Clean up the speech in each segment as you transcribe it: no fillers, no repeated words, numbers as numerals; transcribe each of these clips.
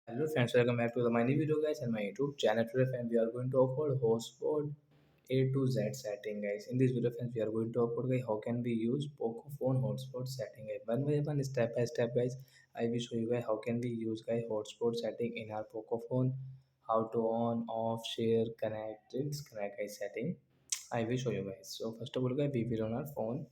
Hello friends, welcome back to my new video guys and my YouTube channel. Today friends, we are going to upload Hotspot A to Z setting guys. In this video friends, we are going to upload guys how can we use Poco phone hotspot setting guys. One by one, step by step guys. I will show you guys how can we use guys hotspot setting in our Poco phone. How to on, off, share, connect, disconnect guys setting. I will show you guys. So first of all guys, we will on our phone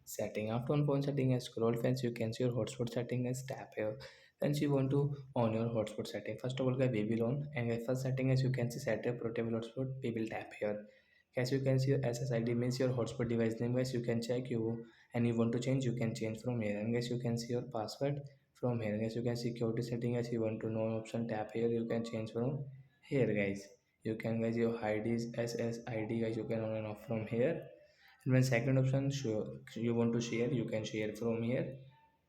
setting. After on phone setting, as scroll friends, you can see your hotspot setting as tap here. Once you want to on your hotspot setting, first of all guys, we will on, and the first setting as you can see set a portable hotspot, we will tap here. As you can see your SSID means your hotspot device name guys, you can check you, and you want to change, you can change from here. And guys, you can see your password from here. Guys, you can see security setting as you want to know option, tap here, you can change from here guys. You can guys your ID is SSID guys, you can on and off from here. And when second option show you want to share, you can share from here.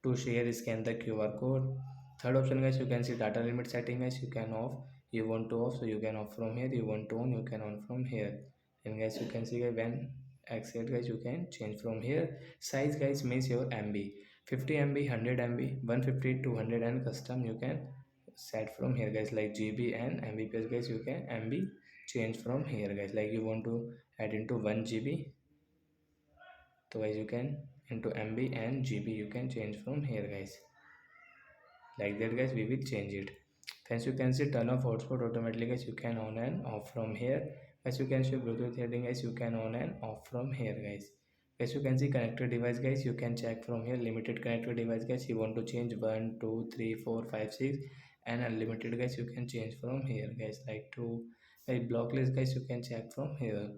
To share, scan the QR code. Third option guys, you can see data limit setting guys, you can off, you want to off, so you can off from here. You want to on, you can on from here. And guys, you can see guys, when exit guys, you can change from here. Size guys means your MB, 50 MB, 100 MB, 150, 200, and custom you can set from here guys, like GB and Mbps guys, you can MB change from here guys. Like you want to add into 1 GB, so guys you can into MB and GB you can change from here guys. Like that guys, we will change it. As you can see, turn off hotspot automatically guys, you can on and off from here. As you can see Bluetooth heading guys, you can on and off from here guys. As you can see connected device guys, you can check from here. Limited connected device guys, you want to change 1 2 3 4 5 6, and unlimited guys, you can change from here guys. Like to like block list guys, you can check from here.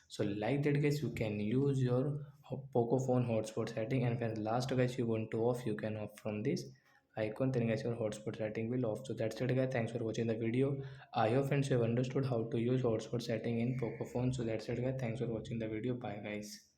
So like that guys, you can use your Poco phone hotspot setting. And when last guys you want to off, you can off from this icon, then guys your hotspot setting will off. So that's it guys, thanks for watching the video. I hope friends you have understood how to use hotspot setting in Poco phone. So that's it guys, thanks for watching the video. Bye guys.